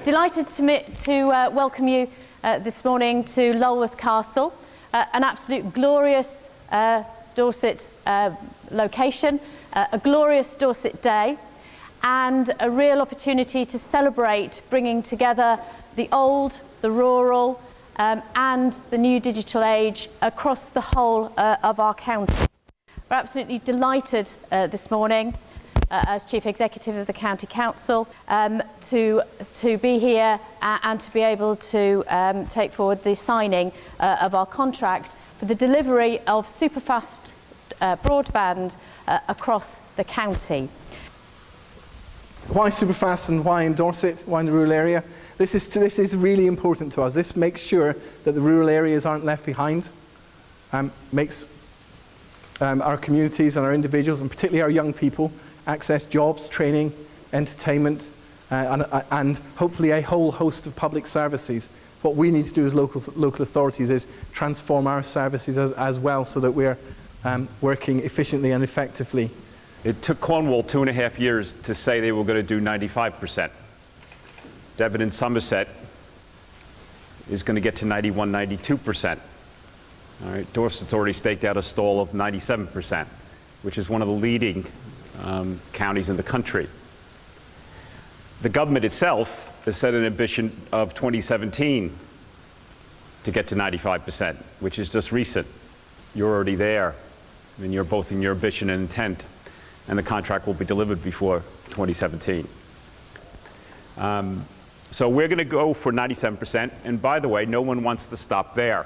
Delighted to welcome you this morning to Lulworth Castle, an absolute glorious Dorset location, a glorious Dorset day, and a real opportunity to celebrate bringing together the old, the rural, and the new digital age across the whole of our county. We're absolutely delighted this morning as Chief Executive of the County Council to be here and to be able to take forward the signing of our contract for the delivery of superfast broadband across the county. Why superfast and why in Dorset, why in the rural area? This is really important to us. This makes sure that the rural areas aren't left behind, makes our communities and our individuals, and particularly our young people, access jobs, training, entertainment, and hopefully a whole host of public services. What we need to do as local authorities is transform our services as well, so that we're working efficiently and effectively. It took Cornwall 2.5 years to say they were going to do 95%. Devon and Somerset is going to get to 91, 92%. All right, Dorset's already staked out a stall of 97%, which is one of the leading counties in the country. The government itself has set an ambition of 2017 to get to 95%, which is just recent. You're already there, and you're both in your ambition and intent, and the contract will be delivered before 2017. So we're going to go for 97%, and by the way, no one wants to stop there.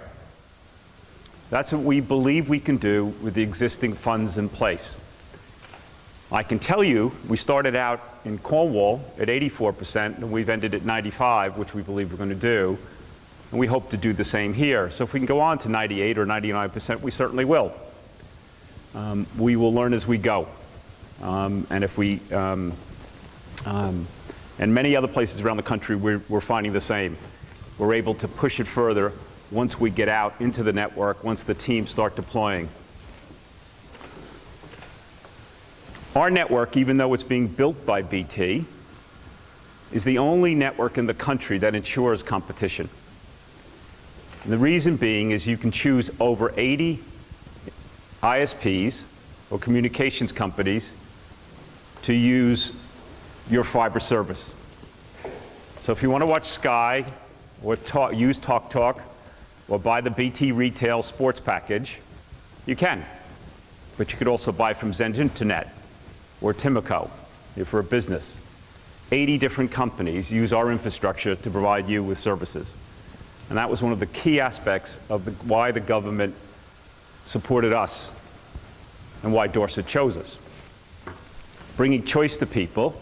That's what we believe we can do with the existing funds in place. I can tell you, we started out in Cornwall at 84%, and we've ended at 95%, which we believe we're going to do, and we hope to do the same here. So if we can go on to 98 or 99%, we certainly will. We will learn as we go. And if we, and many other places around the country, we're finding the same. We're able to push it further once we get out into the network, once the teams start deploying. Our network, even though it's being built by BT, is the only network in the country that ensures competition. And the reason being is you can choose over 80 ISPs or communications companies to use your fiber service. So if you want to watch Sky or use TalkTalk or buy the BT retail sports package, you can. But you could also buy from Zen Internet or Timico if you're a business. 80 different companies use our infrastructure to provide you with services. And that was one of the key aspects of why the government supported us and why Dorset chose us. Bringing choice to people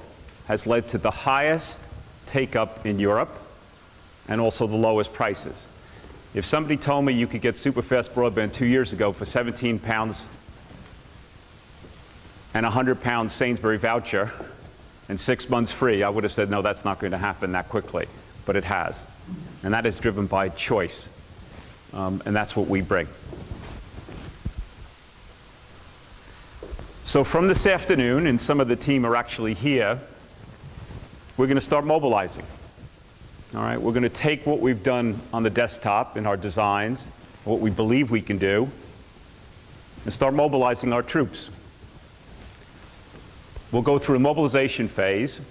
has led to the highest take-up in Europe and also the lowest prices. If somebody told me you could get superfast broadband 2 years ago for £17 and a £100 Sainsbury voucher and 6 months free, I would have said, no, that's not going to happen that quickly. But it has. And that is driven by choice. And that's what we bring. So from this afternoon, and some of the team are actually here, we're going to start mobilizing. All right, we're going to take what we've done on the desktop in our designs, what we believe we can do, and start mobilizing our troops. We'll go through a mobilization phase,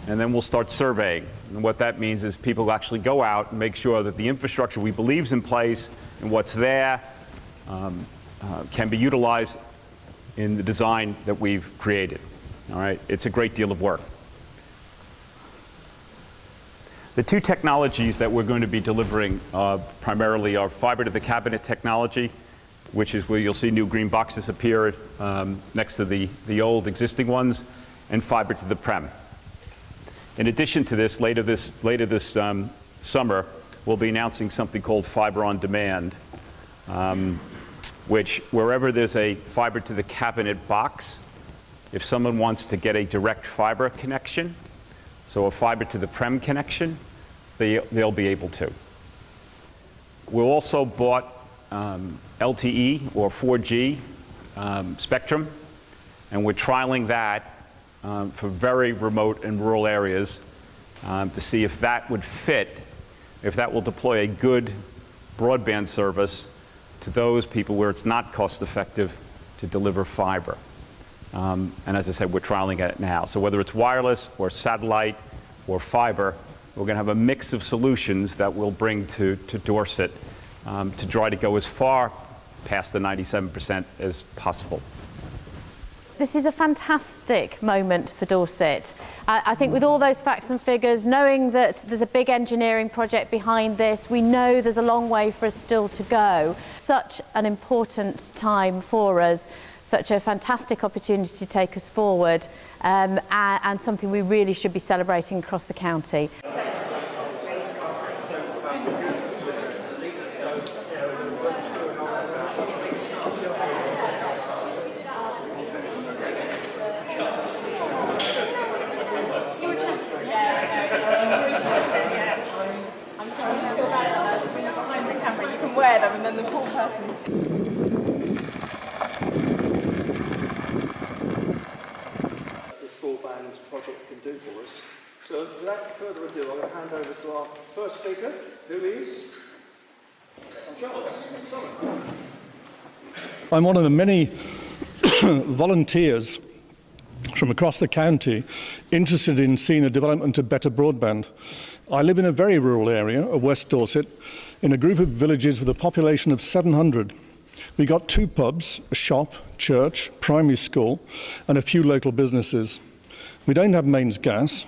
and then we'll start surveying. And what that means is people actually go out and make sure that the infrastructure we believe is in place and what's there can be utilized in the design that we've created. All right, it's a great deal of work. The two technologies that we're going to be delivering primarily are fiber to the cabinet technology, which is where you'll see new green boxes appear next to the old existing ones, and fiber to the prem. In addition to this, later this summer, we'll be announcing something called fiber on demand, which wherever there's a fiber to the cabinet box, if someone wants to get a direct fiber connection, so a fiber to the prem connection, they'll be able to. We'll also bought LTE or 4G spectrum, and we're trialing that for very remote and rural areas to see if that would fit, if that will deploy a good broadband service to those people where it's not cost effective to deliver fiber. And as I said, we're trialing it now. So whether it's wireless or satellite or fiber, we're going to have a mix of solutions that we'll bring to Dorset to try to go as far past the 97% as possible. This is a fantastic moment for Dorset. I think with all those facts and figures, knowing that there's a big engineering project behind this, we know there's a long way for us still to go. Such an important time for us, such a fantastic opportunity to take us forward, and something we really should be celebrating across the county. Wear them and then the poor person. This broadband project can do for us. So without further ado, I'm going to hand over to our first speaker, who is Charles. I'm one of the many volunteers from across the county interested in seeing the development of better broadband. I live in a very rural area of West Dorset, in a group of villages with a population of 700. We got 2 pubs, a shop, church, primary school, and a few local businesses. We don't have mains gas,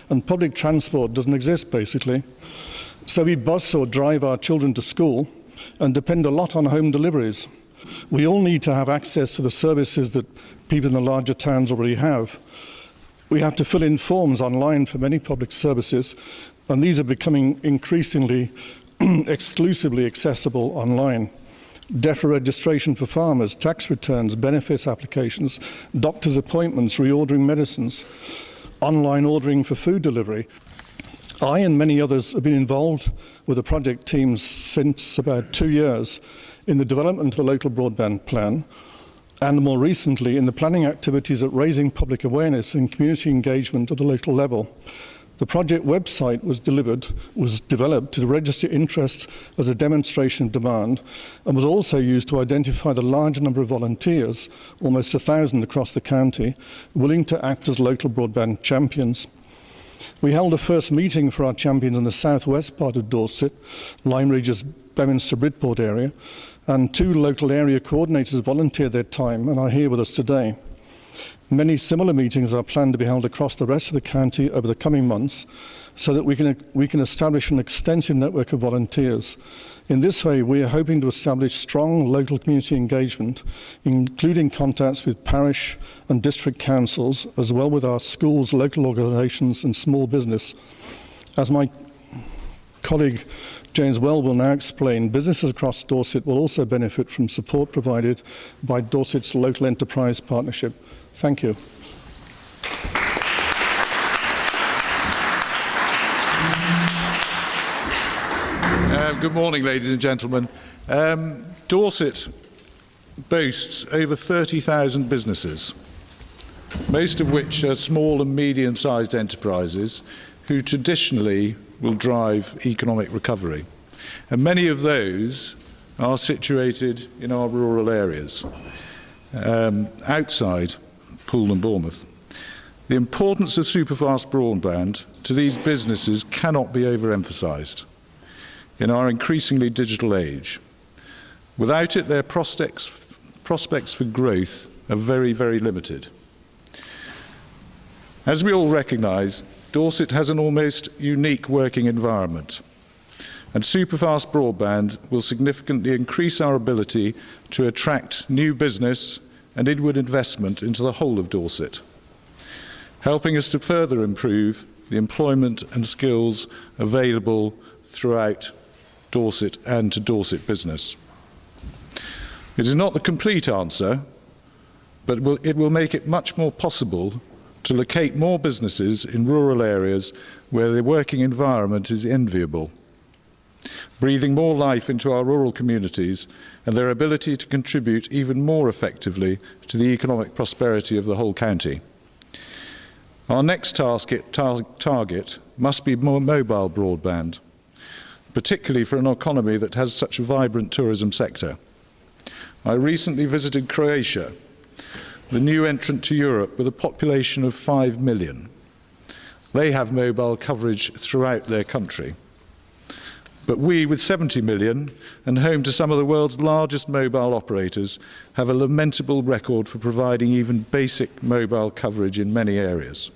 and public transport doesn't exist, basically. So we bus or drive our children to school and depend a lot on home deliveries. We all need to have access to the services that people in the larger towns already have. We have to fill in forms online for many public services, and these are becoming increasingly exclusively accessible online. DEFRA registration for farmers, tax returns, benefits applications, doctor's appointments, reordering medicines, online ordering for food delivery. I and many others have been involved with the project teams since about 2 years in the development of the local broadband plan, and more recently in the planning activities at raising public awareness and community engagement at the local level. The project website was developed to register interest as a demonstration of demand, and was also used to identify the large number of volunteers, almost 1,000 across the county, willing to act as local broadband champions. We held a first meeting for our champions in the southwest part of Dorset, Lyme Regis, Beminster, Bridport area, and 2 local area coordinators volunteered their time and are here with us today. Many similar meetings are planned to be held across the rest of the county over the coming months, so that we can establish an extensive network of volunteers. In this way, we are hoping to establish strong local community engagement, including contacts with parish and district councils, as well with our schools, local organisations and small business. As my colleague James Well will now explain, businesses across Dorset will also benefit from support provided by Dorset's Local Enterprise Partnership. Thank you. Good morning, ladies and gentlemen. Dorset boasts over 30,000 businesses, most of which are small and medium-sized enterprises who traditionally will drive economic recovery. And many of those are situated in our rural areas, outside Poole and Bournemouth. The importance of superfast broadband to these businesses cannot be overemphasised in our increasingly digital age. Without it, their prospects for growth are very, very limited. As we all recognise, Dorset has an almost unique working environment, and superfast broadband will significantly increase our ability to attract new business and inward investment into the whole of Dorset, helping us to further improve the employment and skills available throughout Dorset and to Dorset business. It is not the complete answer, but it will make it much more possible to locate more businesses in rural areas where the working environment is enviable, breathing more life into our rural communities and their ability to contribute even more effectively to the economic prosperity of the whole county. Our next target must be more mobile broadband, particularly for an economy that has such a vibrant tourism sector. I recently visited Croatia, the new entrant to Europe with a population of 5 million. They have mobile coverage throughout their country. But we, with 70 million and home to some of the world's largest mobile operators, have a lamentable record for providing even basic mobile coverage in many areas.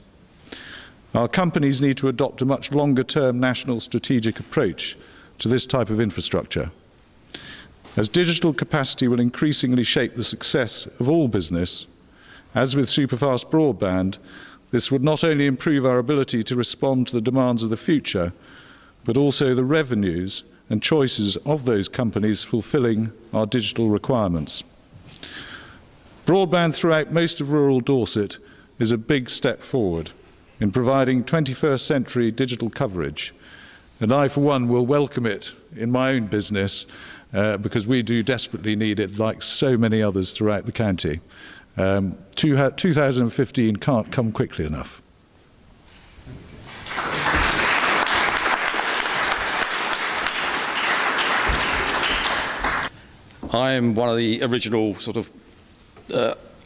Our companies need to adopt a much longer-term national strategic approach to this type of infrastructure. As digital capacity will increasingly shape the success of all business, as with superfast broadband, this would not only improve our ability to respond to the demands of the future, but also the revenues and choices of those companies fulfilling our digital requirements. Broadband throughout most of rural Dorset is a big step forward in providing 21st century digital coverage, and I, for one, will welcome it in my own business because we do desperately need it, like so many others throughout the county. 2015 can't come quickly enough. I am one of the original sort of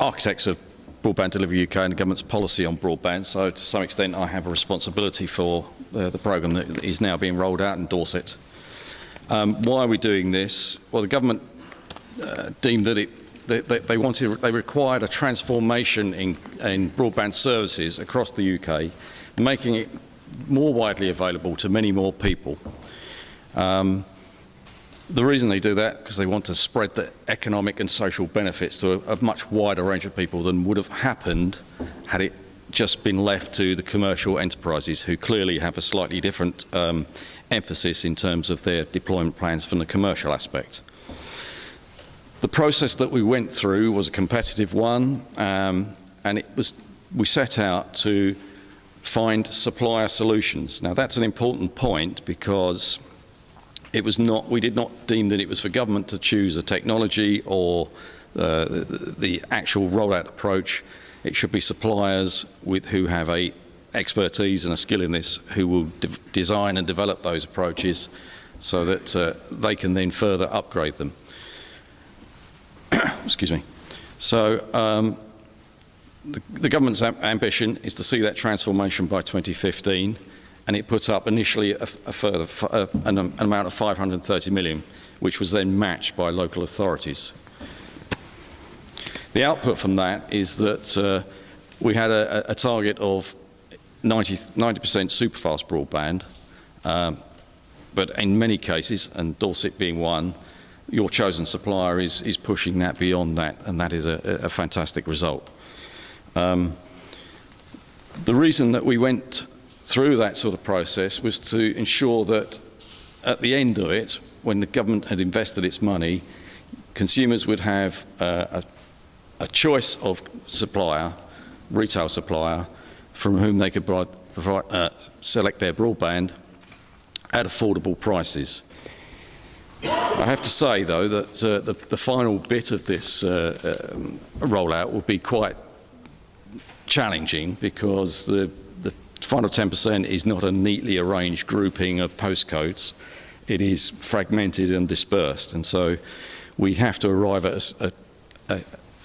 architects of Broadband Delivery UK and the government's policy on broadband, so to some extent I have a responsibility for the programme that is now being rolled out in Dorset. Why are we doing this? Well, the government deemed that they required a transformation in broadband services across the UK, making it more widely available to many more people. The reason they do that, because they want to spread the economic and social benefits to a much wider range of people than would have happened had it just been left to the commercial enterprises, who clearly have a slightly different emphasis in terms of their deployment plans from the commercial aspect. The process that we went through was a competitive one, and we set out to find supplier solutions. Now that's an important point, because we did not deem that it was for government to choose a technology or the actual rollout approach. It should be suppliers who have a expertise and a skill in this, who will design and develop those approaches so that they can then further upgrade them. Excuse me. So the government's ambition is to see that transformation by 2015. And it put up initially a further an amount of 530 million, which was then matched by local authorities. The output from that is that we had a target of 90% superfast broadband, but in many cases, and Dorset being one, your chosen supplier is pushing that beyond that, and that is a fantastic result. The reason that we went through that sort of process was to ensure that at the end of it, when the government had invested its money, consumers would have a choice of supplier, retail supplier, from whom they could select their broadband at affordable prices. I have to say, though, that the final bit of this rollout will be quite challenging, because the final 10% is not a neatly arranged grouping of postcodes. It is fragmented and dispersed, and so we have to arrive at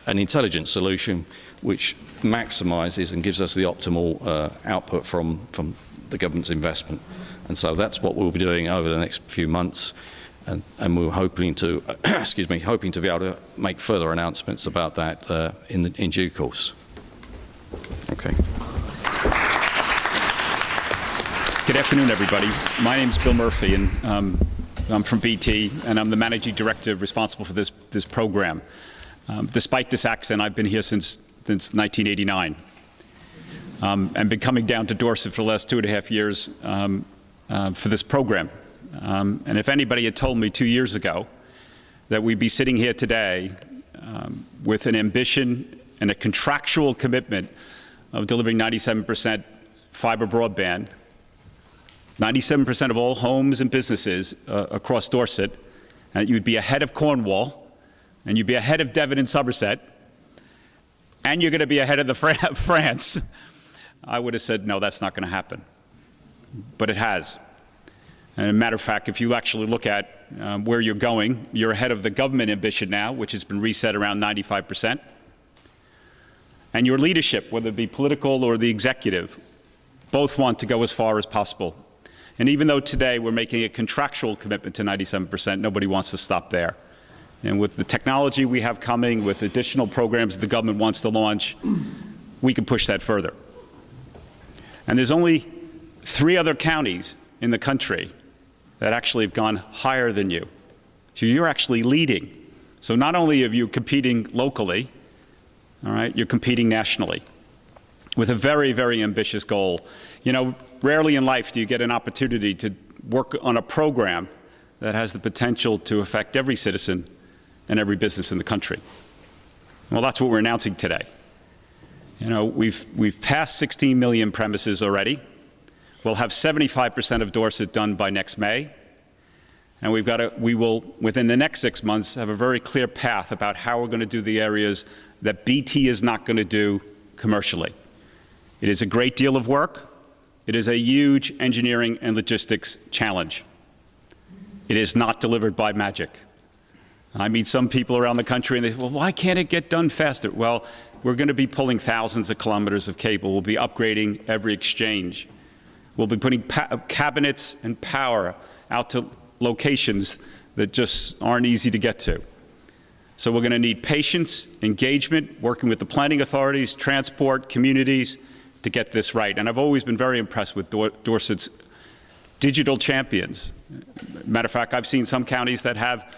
an intelligent solution which maximises and gives us the optimal output from the government's investment. And so that's what we'll be doing over the next few months, and we're hoping to, hoping to be able to make further announcements about that in due course. Okay. Good afternoon, everybody. My name's Bill Murphy, and I'm from BT, and I'm the managing director responsible for this program. Despite this accent, I've been here since 1989, and been coming down to Dorset for the last 2.5 years for this program. And if anybody had told me 2 years ago that we'd be sitting here today with an ambition and a contractual commitment of delivering 97% fiber broadband, 97% of all homes and businesses across Dorset, and you'd be ahead of Cornwall, and you'd be ahead of Devon and Somerset, and you're going to be ahead of France, I would have said, no, that's not going to happen. But it has. And as a matter of fact, if you actually look at where you're going, you're ahead of the government ambition now, which has been reset around 95%. And your leadership, whether it be political or the executive, both want to go as far as possible. And even though today we're making a contractual commitment to 97%, nobody wants to stop there. And with the technology we have coming, with additional programs the government wants to launch, we can push that further. And there's only 3 other counties in the country that actually have gone higher than you. So you're actually leading. So not only are you competing locally, all right, you're competing nationally with a very, very ambitious goal. You know, rarely in life do you get an opportunity to work on a program that has the potential to affect every citizen and every business in the country. Well, that's what we're announcing today. You know, we've passed 16 million premises already. We'll have 75% of Dorset done by next May. And we will, within the next 6 months, have a very clear path about how we're going to do the areas that BT is not going to do commercially. It is a great deal of work. It is a huge engineering and logistics challenge. It is not delivered by magic. I meet some people around the country and they say, well, why can't it get done faster? Well, we're going to be pulling thousands of kilometers of cable. We'll be upgrading every exchange. We'll be putting cabinets and power out to locations that just aren't easy to get to. So we're going to need patience, engagement, working with the planning authorities, transport, communities to get this right. And I've always been very impressed with Dorset's digital champions. Matter of fact, I've seen some counties that have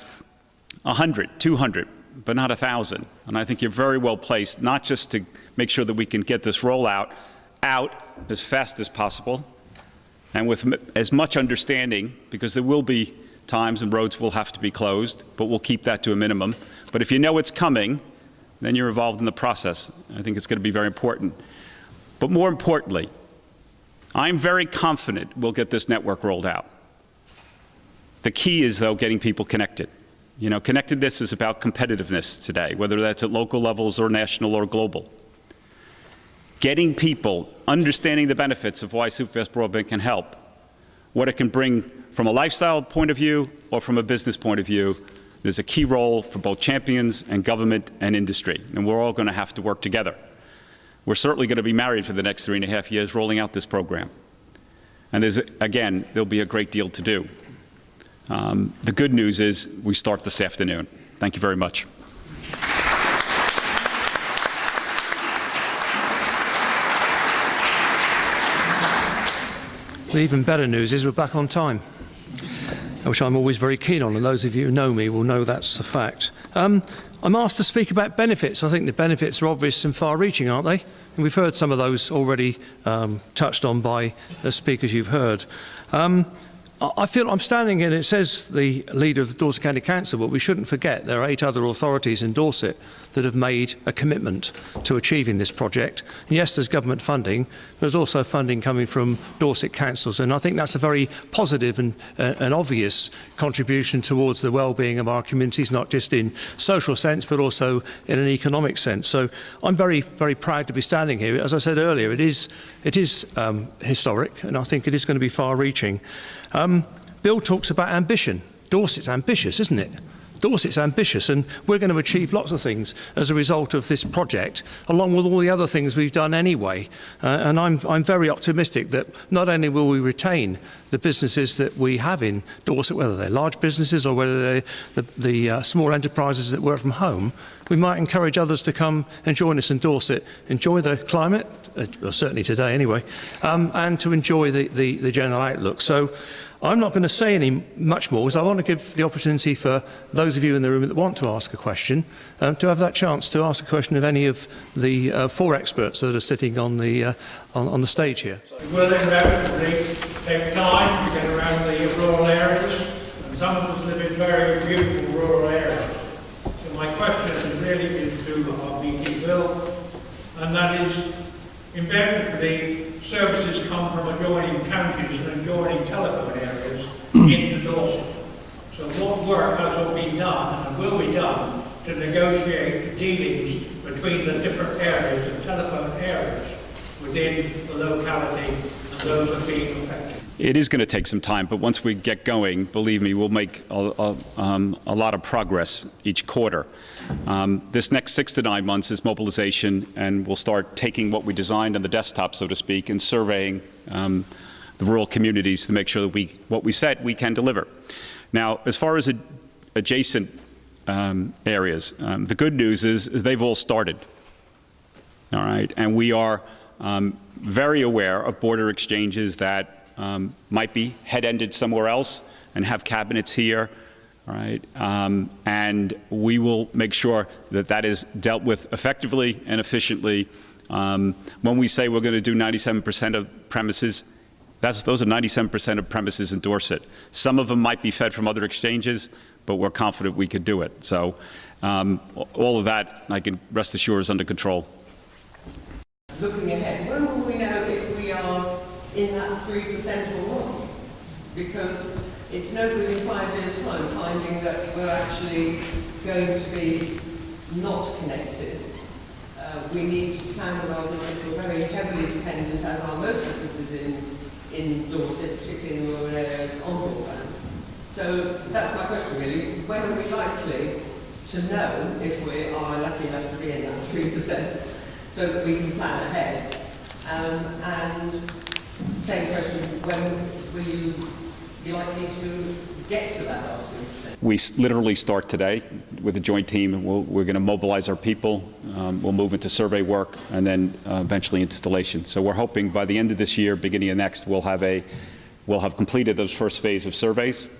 100, 200, but not 1,000. And I think you're very well placed, not just to make sure that we can get this rollout out as fast as possible and with as much understanding, because there will be times and roads will have to be closed, but we'll keep that to a minimum. But if you know it's coming, then you're involved in the process. I think it's going to be very important. But more importantly, I'm very confident we'll get this network rolled out. The key is, though, getting people connected. You know, connectedness is about competitiveness today, whether that's at local levels or national or global. Getting people understanding the benefits of why superfast broadband can help, what it can bring from a lifestyle point of view or from a business point of view. There's a key role for both champions and government and industry, and we're all going to have to work together. We're certainly going to be married for the next 3.5 years rolling out this program. And there'll be a great deal to do. The good news is we start this afternoon. Thank you very much. The even better news is we're back on time, which I'm always very keen on, and those of you who know me will know that's a fact. I'm asked to speak about benefits. I think the benefits are obvious and far-reaching, aren't they? And we've heard some of those already touched on by the speakers you've heard. I feel I'm standing here and it says the leader of the Dorset County Council, but we shouldn't forget there are 8 other authorities in Dorset that have made a commitment to achieving this project. And yes, there's government funding, but there's also funding coming from Dorset councils, and I think that's a very positive and obvious contribution towards the well-being of our communities, not just in social sense, but also in an economic sense. So I'm very, very proud to be standing here. As I said earlier, it is historic, and I think it is going to be far-reaching. Bill talks about ambition. Dorset's ambitious, isn't it? Dorset's ambitious, and we're going to achieve lots of things as a result of this project, along with all the other things we've done anyway. And I'm very optimistic that not only will we retain the businesses that we have in Dorset, whether they're large businesses or whether they're the small enterprises that work from home, we might encourage others to come and join us in Dorset, enjoy the climate, well, certainly today anyway, and to enjoy the general outlook. So I'm not going to say much more, because I want to give the opportunity for those of you in the room that want to ask a question to have that chance to ask a question of any of the 4 experts that are sitting on the stage here. Will inevitably take time to get around the rural areas, and some of us live in very beautiful rural areas. So my question is really to our BT Bill, and that is, inevitably services come from adjoining counties and adjoining telephone areas into Dorset. So what work has all been done and will be done to negotiate dealings between the different areas and telephone areas? within the locality and those are being affected? It is going to take some time, but once we get going, believe me, we'll make a lot of progress each quarter. This next 6 to 9 months is mobilization, and we'll start taking what we designed on the desktop, so to speak, and surveying the rural communities to make sure that what we said we can deliver. Now, as far as adjacent areas, the good news is they've all started. All right, and we are very aware of border exchanges that might be head-ended somewhere else and have cabinets here, all right? And we will make sure that that is dealt with effectively and efficiently. When we say we're going to do 97% of premises, those are 97% of premises in Dorset. Some of them might be fed from other exchanges, but we're confident we could do it. So all of that, I can rest assured, is under control. Looking ahead, when will we know if we are in that 3% or not? Because it's no good in 5 years' time finding that we're actually going to be not connected. We need to plan with our business. We're very heavily dependent, as are most businesses in Dorset, particularly in the rural areas, on broadband. So that's my question really. When are we likely to know if we are lucky enough to be in that 3%? So that we can plan ahead. And same question, when will you be likely to get to that last 3%? We literally start today with a joint team. We're going to mobilize our people. We'll move into survey work and then eventually installation. So we're hoping by the end of this year, beginning of next, we'll have completed those first phase of surveys,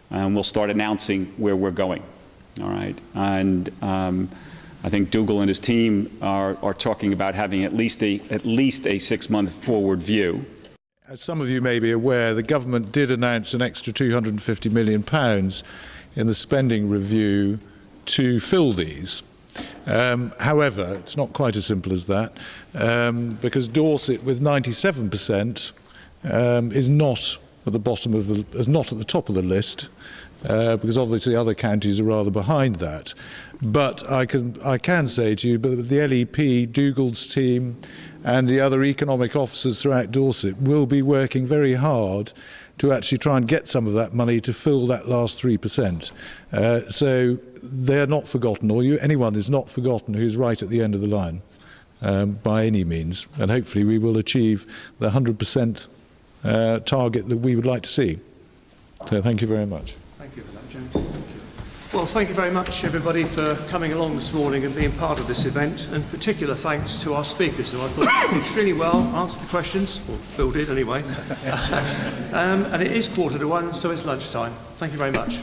and we'll start announcing where we're going. All right, and I think Dougal and his team are talking about having at least a 6-month forward view. As some of you may be aware, the government did announce an extra £250 million in the spending review to fill these. However, it's not quite as simple as that, because Dorset, with 97%, is not at the top of the list. Because obviously other counties are rather behind that. But I can say to you, but the LEP, Dougal's team, and the other economic officers throughout Dorset will be working very hard to actually try and get some of that money to fill that last 3%. So they're not forgotten, or anyone is not forgotten who's right at the end of the line by any means. And hopefully we will achieve the 100% target that we would like to see. So thank you very much. Thank you for that, James. Thank you. Well, thank you very much, everybody, for coming along this morning and being part of this event. And particular thanks to our speakers, who I thought did extremely well, answered the questions, or Bill did anyway. And it is 1:45, so it's lunchtime. Thank you very much.